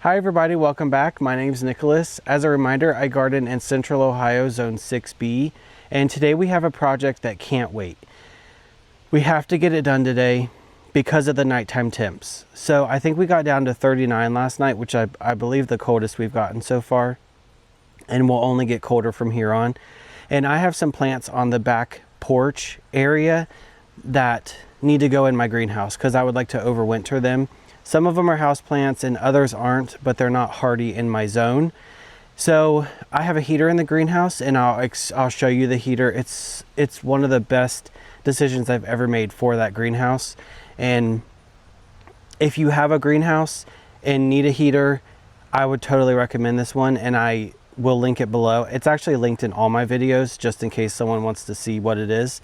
Hi everybody, welcome back. My name is Nicholas. As a reminder, I garden in Central Ohio, Zone 6B, and today we have a project that can't wait. We have to get it done today because of the nighttime temps. So I think we got down to 39 last night, which I believe the coldest we've gotten so far, and we'll only get colder from here on. And I have some plants on the back porch area that need to go in my greenhouse because I would like to overwinter them. Some of them are houseplants and others aren't, but they're not hardy in my zone. So I have a heater in the greenhouse, and I'll show you the heater. It's one of the best decisions I've ever made for that greenhouse. And if you have a greenhouse and need a heater, I would totally recommend this one, and I will link it below. It's actually linked in all my videos just in case someone wants to see what it is.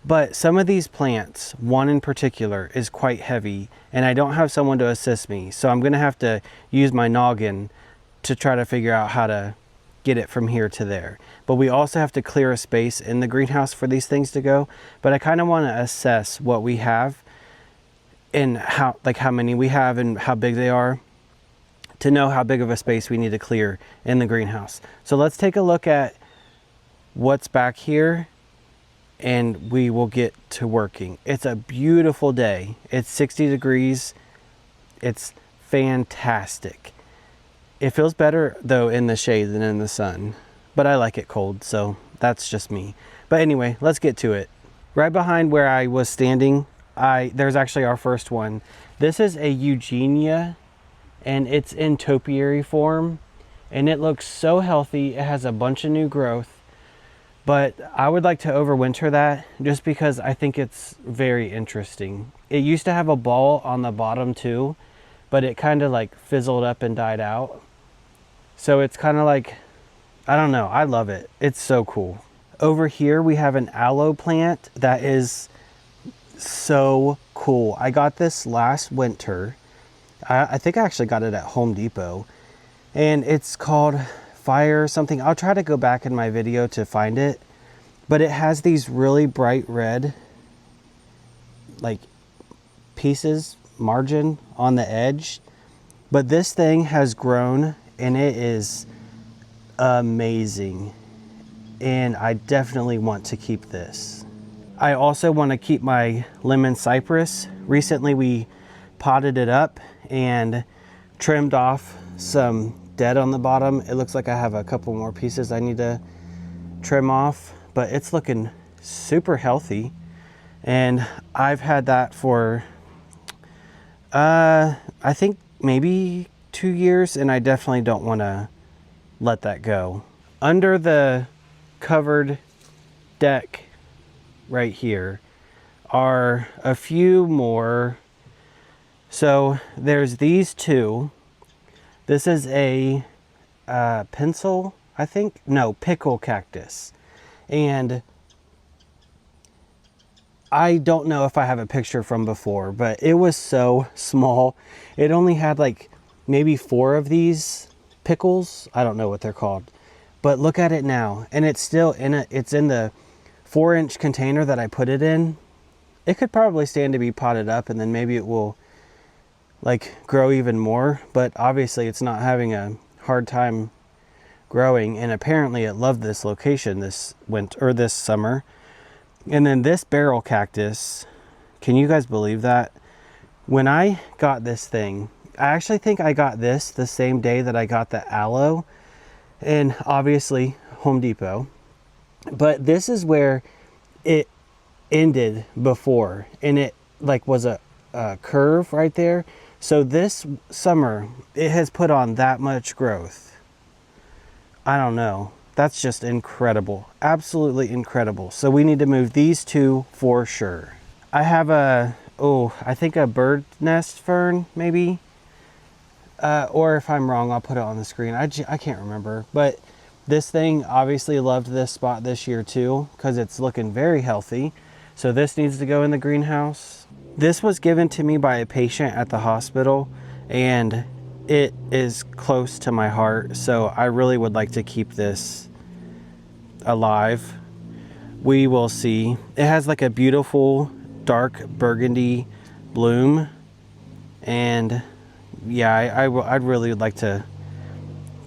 But some of these plants, one in particular, is quite heavy, and I don't have someone to assist me. So I'm gonna have to use my noggin to try to figure out how to get it from here to there. But we also have to clear a space in the greenhouse for these things to go. But I kind of want to assess what we have and how many we have and how big they are to know how big of a space we need to clear in the greenhouse. So let's take a look at what's back here, and we will get to working. It's a beautiful day. It's 60 degrees. It's fantastic. It feels better though in the shade than in the sun, but I like it cold, so that's just me. But anyway, let's get to it. Right behind where I was standing, there's actually our first one. This is a Eugenia, and it's in topiary form, and it looks so healthy. It has a bunch of new growth. But I would like to overwinter that just because I think it's very interesting. It used to have a ball on the bottom too, but it kind of like fizzled up and died out. So it's kind of like, I don't know, I love it. It's so cool. Over here we have an aloe plant that is so cool. I got this last winter. I think I actually got it at Home Depot, and it's called Fire something. I'll try to go back in my video to find it, but it has these really bright red like pieces, margin on the edge. But this thing has grown and it is amazing, and I definitely want to keep this. I also want to keep my lemon cypress. Recently we potted it up and trimmed off some dead on the bottom. It looks like I have a couple more pieces I need to trim off, but it's looking super healthy. And I've had that for I think maybe 2 years, and I definitely don't want to let that go. Under the covered deck right here are a few more. So there's these two. This is a pencil, I think. No, pickle cactus. And I don't know if I have a picture from before, but it was so small. It only had like maybe 4 of these pickles. I don't know what they're called. But look at it now. And it's still in it's in the 4-inch container that I put it in. It could probably stand to be potted up, and then maybe it will like grow even more, but obviously it's not having a hard time growing, and apparently it loved this location this winter or this summer. And then this barrel cactus, can you guys believe that? When I got this thing, I actually think I got this the same day that I got the aloe, and obviously Home Depot. But this is where it ended before, and it like was a curve right there. So this summer, it has put on that much growth. I don't know. That's just incredible. Absolutely incredible. So we need to move these two for sure. I have I think a bird nest fern, maybe. Or if I'm wrong, I'll put it on the screen. I can't remember. But this thing obviously loved this spot this year too, because it's looking very healthy. So this needs to go in the greenhouse. This was given to me by a patient at the hospital, and it is close to my heart, so I really would like to keep this alive. We will see. It has like a beautiful dark burgundy bloom, and yeah, I'd really like to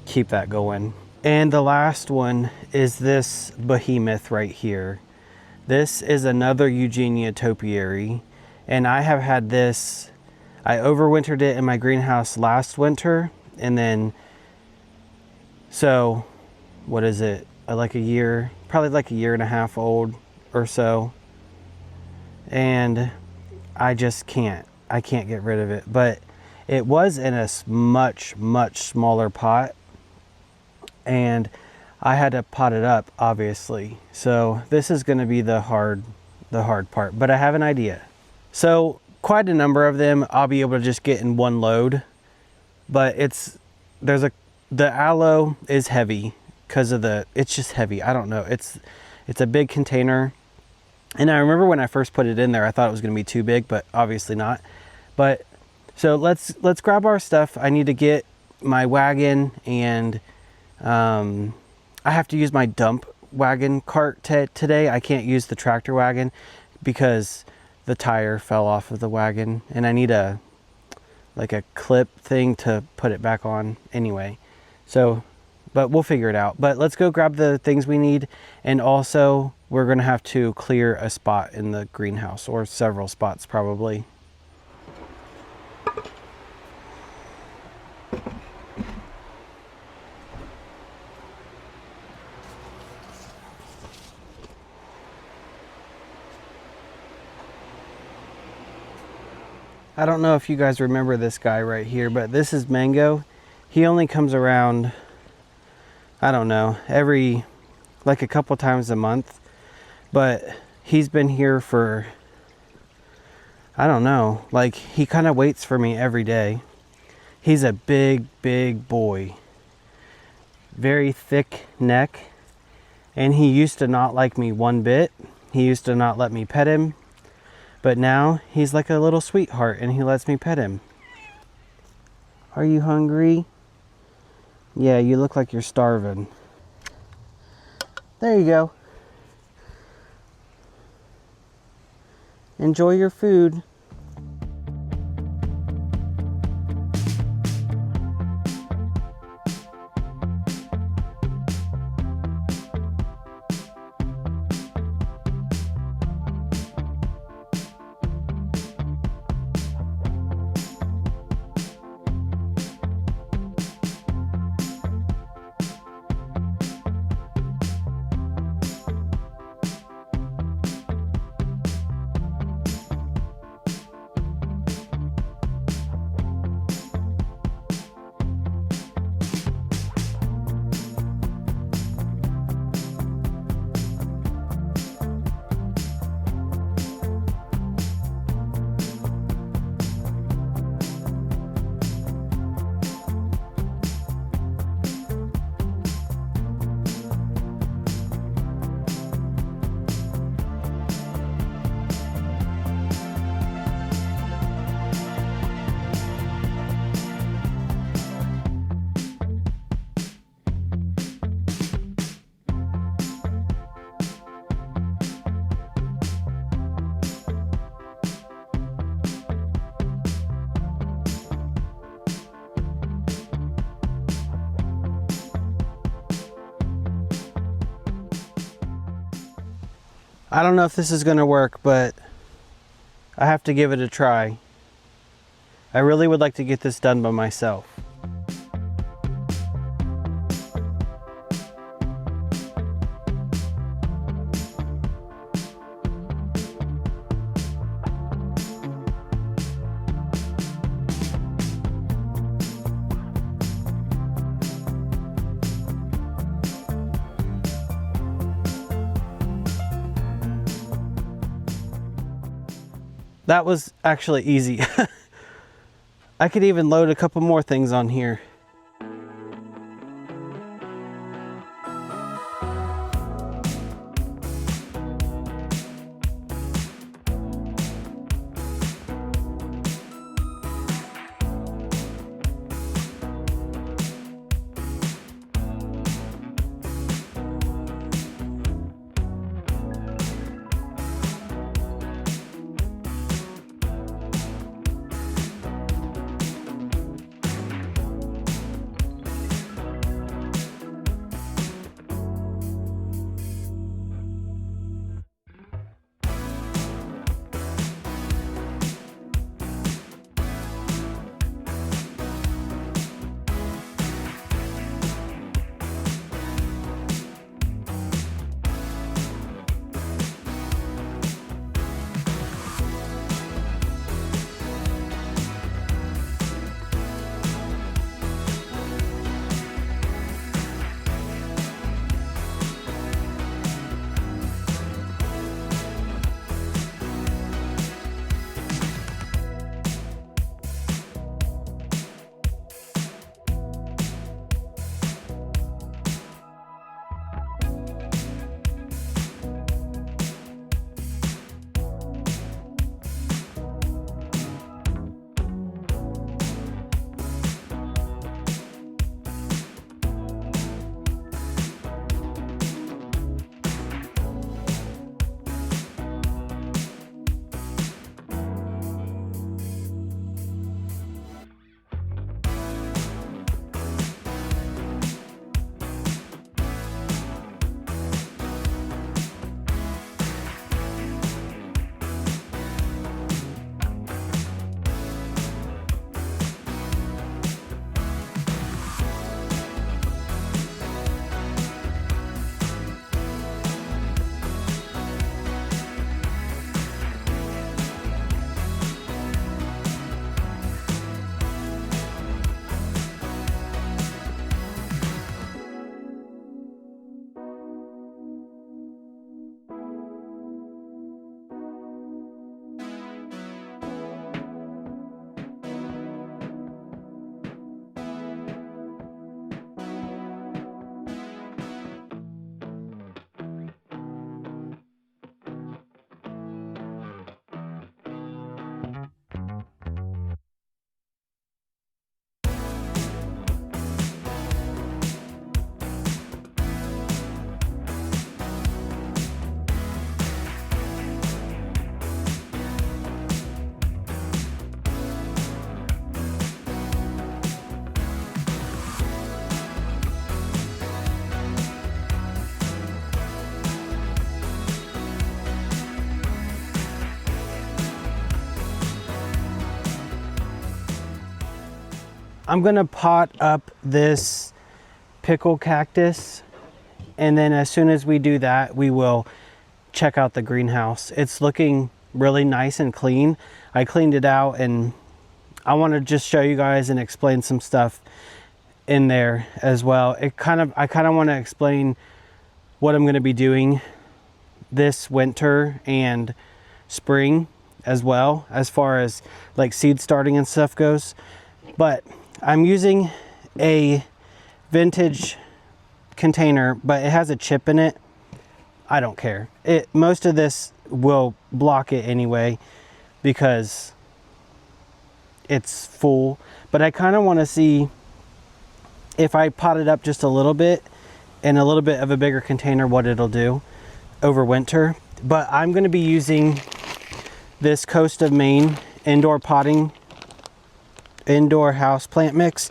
keep that going. And the last one is this behemoth right here. This is another Eugenia topiary, and I have had this, I overwintered it in my greenhouse last winter, and then, so what is it, like a year, probably like a year and a half old or so, and I just can't get rid of it. But it was in a much smaller pot, and I had to pot it up, obviously. So this is going to be the hard part, but I have an idea. So quite a number of them I'll be able to just get in one load, but the aloe is heavy because of it's just heavy. I don't know. It's a big container. And I remember when I first put it in there, I thought it was going to be too big, but obviously not. But so let's grab our stuff. I need to get my wagon, and I have to use my dump wagon cart today. I can't use the tractor wagon because the tire fell off of the wagon, and I need like a clip thing to put it back on anyway. So, but we'll figure it out. But let's go grab the things we need, and also we're gonna have to clear a spot in the greenhouse, or several spots probably. I don't know if you guys remember this guy right here, but this is Mango. He only comes around, I don't know, like a couple times a month, but he's been here for, I don't know, like he kind of waits for me every day. He's a big boy, very thick neck, and he used to not like me one bit. He used to not let me pet him. But now he's like a little sweetheart, and he lets me pet him. Are you hungry? Yeah, you look like you're starving. There you go. Enjoy your food. I don't know if this is going to work, but I have to give it a try. I really would like to get this done by myself. That was actually easy. I could even load a couple more things on here. I'm gonna pot up this pickle cactus, and then as soon as we do that, we will check out the greenhouse. It's looking really nice and clean. I cleaned it out, and I want to just show you guys and explain some stuff in there as well. I kind of want to explain what I'm going to be doing this winter and spring as well, as far as like seed starting and stuff goes. But I'm using a vintage container, but it has a chip in it. I don't care. Most of this will block it anyway because it's full, but I kind of want to see if I pot it up just a little bit in a little bit of a bigger container, what it'll do over winter. But I'm going to be using this Coast of Maine indoor house plant mix.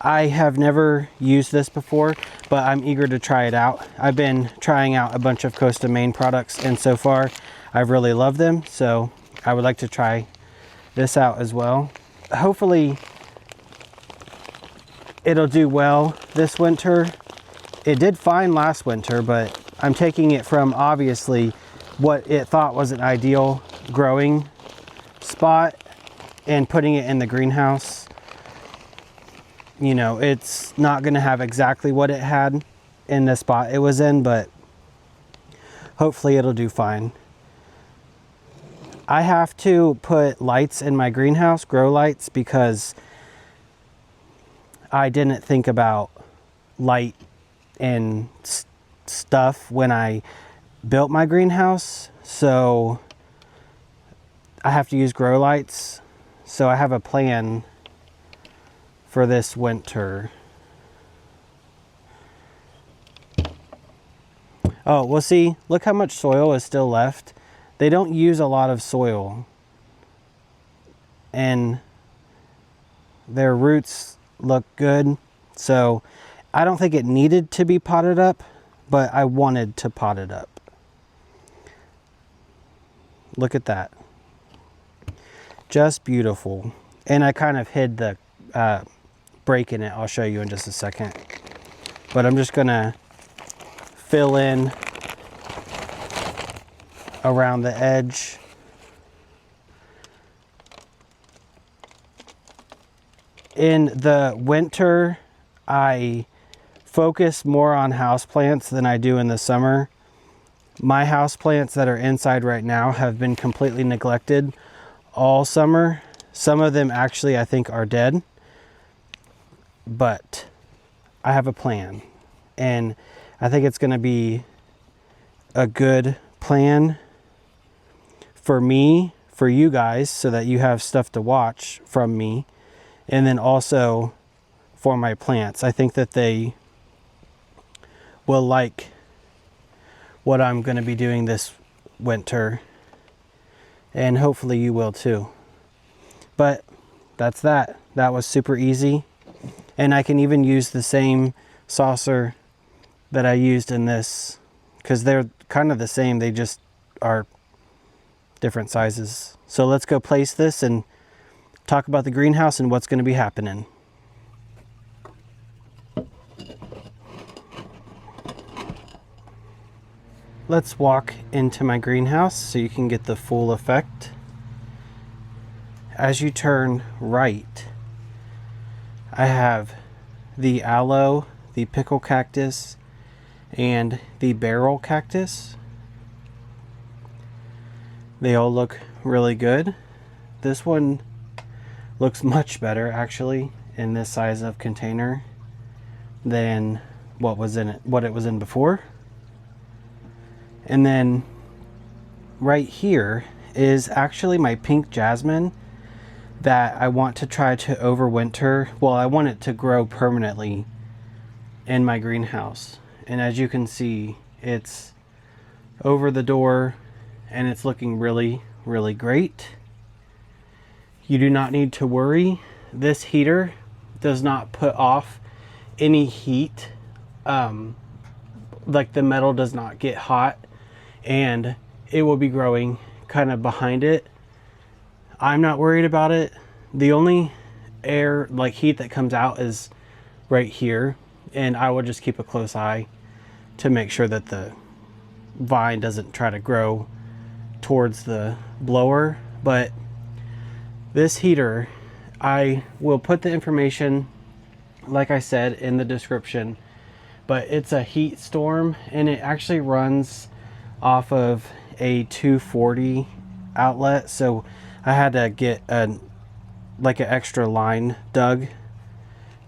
I have never used this before, but I'm eager to try it out. I've been trying out a bunch of Coast of Maine products, and so far I've really loved them. So I would like to try this out as well. Hopefully it'll do well this winter. It did fine last winter, but I'm taking it from obviously what it thought was an ideal growing spot and putting it in the greenhouse. You know, it's not going to have exactly what it had in the spot it was in, but hopefully it'll do fine. I have to put lights in my greenhouse, grow lights, because I didn't think about light and stuff when I built my greenhouse. So I have to use grow lights. So I have a plan for this winter. Oh, well, see, look how much soil is still left. They don't use a lot of soil, and their roots look good. So I don't think it needed to be potted up, but I wanted to pot it up. Look at that. Just beautiful. And I kind of hid the break in it. I'll show you in just a second. But I'm just gonna fill in around the edge. In the winter, I focus more on houseplants than I do in the summer. My houseplants that are inside right now have been completely neglected all summer. Some of them actually I think are dead, but I have a plan, and I think it's going to be a good plan for me, for you guys, so that you have stuff to watch from me, and then also for my plants. I think that they will like what I'm going to be doing this winter, and hopefully you will too. But that's that. That was super easy. And I can even use the same saucer that I used in this, because they're kind of the same. They just are different sizes. So let's go place this and talk about the greenhouse and what's going to be happening. Let's walk into my greenhouse so you can get the full effect. As you turn right, I have the aloe, the pickle cactus, and the barrel cactus. They all look really good. This one looks much better actually in this size of container than what it was in before. And then right here is actually my pink jasmine that I want to try to overwinter. Well, I want it to grow permanently in my greenhouse. And as you can see, it's over the door and it's looking really, really great. You do not need to worry. This heater does not put off any heat. Like the metal does not get hot, and it will be growing kind of behind it. I'm not worried about it. The only air, like heat that comes out is right here, and I will just keep a close eye to make sure that the vine doesn't try to grow towards the blower. But this heater, I will put the information, like I said, in the description, but it's a heat storm, and it actually runs off of a 240 outlet. So I had to get an extra line dug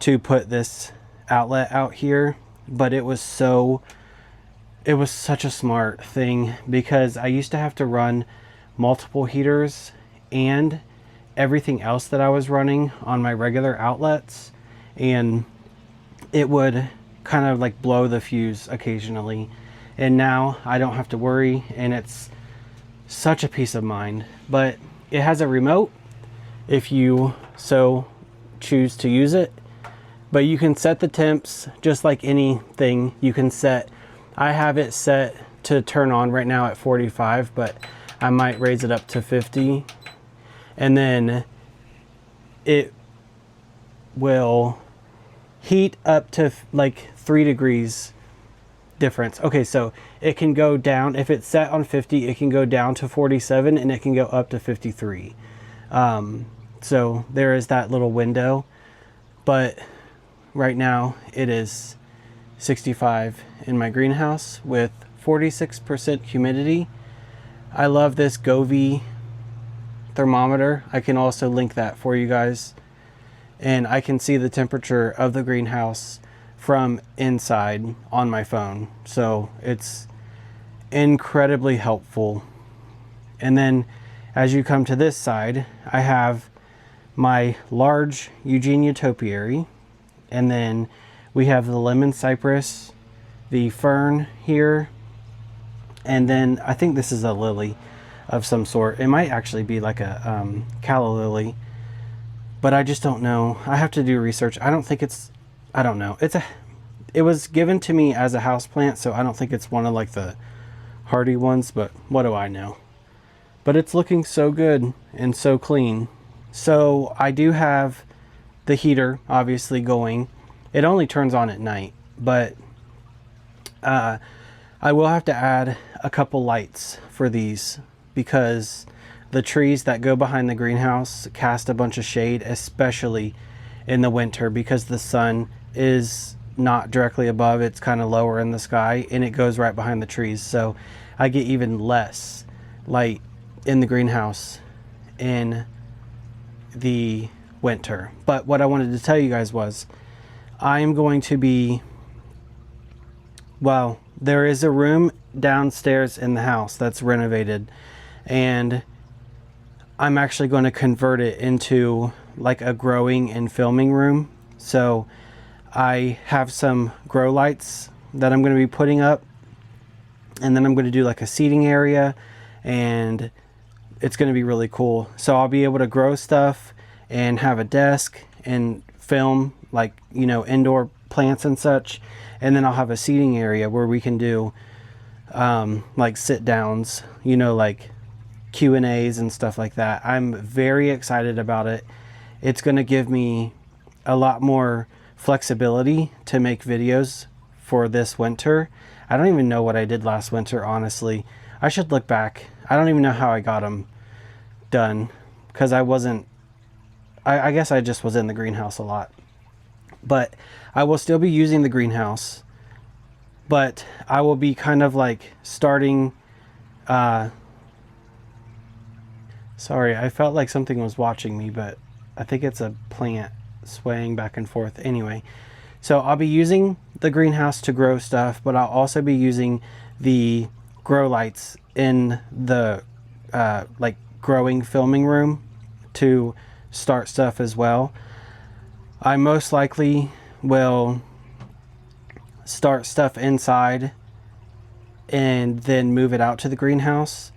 to put this outlet out here. But it was such a smart thing, because I used to have to run multiple heaters and everything else that I was running on my regular outlets, and it would kind of like blow the fuse occasionally. And now I don't have to worry, and it's such a peace of mind. But it has a remote if you so choose to use it, but you can set the temps just like anything. You can set, I have it set to turn on right now at 45, but I might raise it up to 50, and then it will heat up to like 3 degrees difference. Okay, so it can go down, if it's set on 50, it can go down to 47, and it can go up to 53. So there is that little window, but right now it is 65 in my greenhouse with 46% humidity. I love this Govee thermometer. I can also link that for you guys, and I can see the temperature of the greenhouse from inside on my phone, so it's incredibly helpful. And then as you come to this side, I have my large Eugenia topiary, and then we have the lemon cypress, the fern here, and then I think this is a lily of some sort. It might actually be like a calla lily, but I just don't know. I have to do research. I don't think it's, I don't know. It was given to me as a house plant, so I don't think it's one of like the hardy ones, but what do I know? But it's looking so good and so clean. So I do have the heater obviously going. It only turns on at night, but I will have to add a couple lights for these, because the trees that go behind the greenhouse cast a bunch of shade, especially in the winter, because the sun is not directly above, it's kind of lower in the sky, and it goes right behind the trees. So I get even less light in the greenhouse in the winter. But what I wanted to tell you guys was, I am going to be, well, there is a room downstairs in the house that's renovated, and I'm actually going to convert it into like a growing and filming room. So I have some grow lights that I'm going to be putting up, and then I'm going to do like a seating area, and it's going to be really cool. So I'll be able to grow stuff and have a desk and film, like, you know, indoor plants and such. And then I'll have a seating area where we can do like sit downs, you know, like Q&As and stuff like that. I'm very excited about it. It's going to give me a lot more flexibility to make videos for this winter. I don't even know what I did last winter, honestly. I should look back. I don't even know how I got them done, because I guess I just was in the greenhouse a lot. But I will still be using the greenhouse, but I will be kind of like starting, sorry, I felt like something was watching me, but I think it's a plant swaying back and forth. Anyway, so I'll be using the greenhouse to grow stuff, but I'll also be using the grow lights in the like growing filming room to start stuff as well. I most likely will start stuff inside and then move it out to the greenhouse.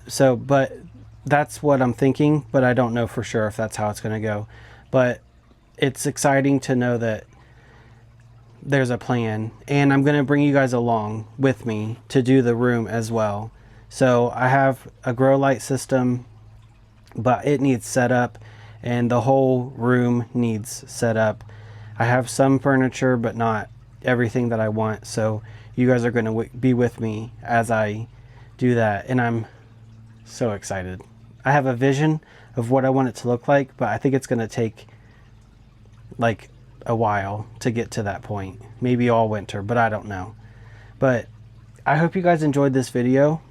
So, but that's what I'm thinking, but I don't know for sure if that's how it's going to go. But it's exciting to know that there's a plan, and I'm going to bring you guys along with me to do the room as well. So I have a grow light system, but it needs set up, and the whole room needs set up. I have some furniture, but not everything that I want. So you guys are going to be with me as I do that. And I'm so excited. I have a vision of what I want it to look like, but I think it's going to take like a while to get to that point. Maybe all winter, but I don't know. But I hope you guys enjoyed this video.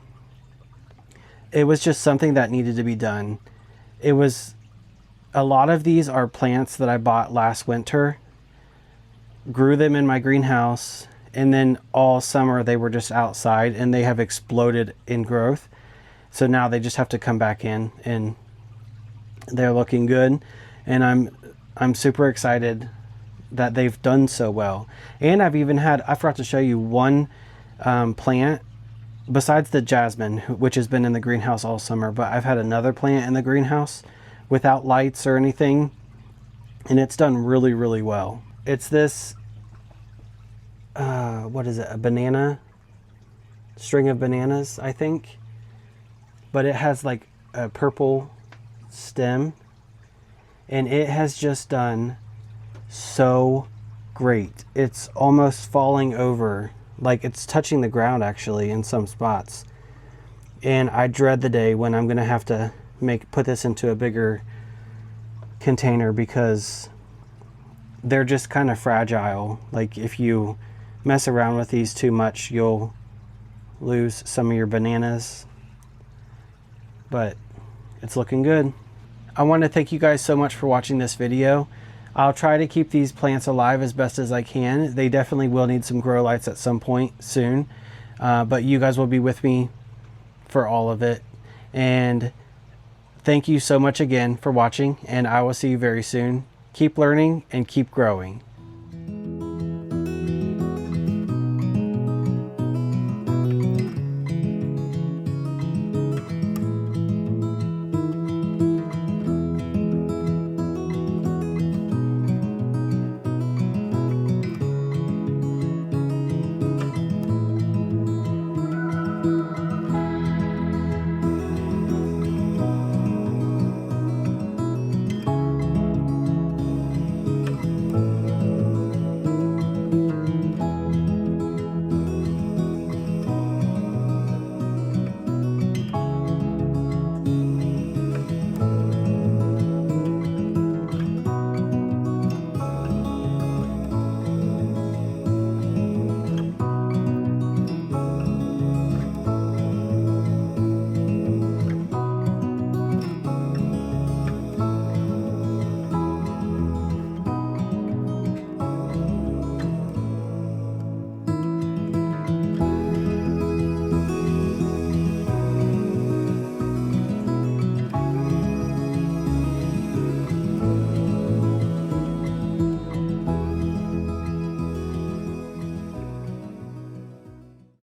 It was just something that needed to be done. It was, a lot of these are plants that I bought last winter, grew them in my greenhouse, and then all summer they were just outside and they have exploded in growth. So now they just have to come back in and they're looking good. And I'm super excited that they've done so well. And I've even had, I forgot to show you one plant besides the jasmine, which has been in the greenhouse all summer, but I've had another plant in the greenhouse without lights or anything, and it's done really, really well. It's this, what is it, a banana, string of bananas, I think, but it has like a purple stem, and it has just done so great. It's almost falling over, like it's touching the ground actually in some spots. And I dread the day when I'm gonna have to put this into a bigger container, because they're just kind of fragile. Like if you mess around with these too much, you'll lose some of your bananas. But it's looking good. I want to thank you guys so much for watching this video. I'll try to keep these plants alive as best as I can. They definitely will need some grow lights at some point soon, but you guys will be with me for all of it. And thank you so much again for watching, and I will see you very soon. Keep learning and keep growing.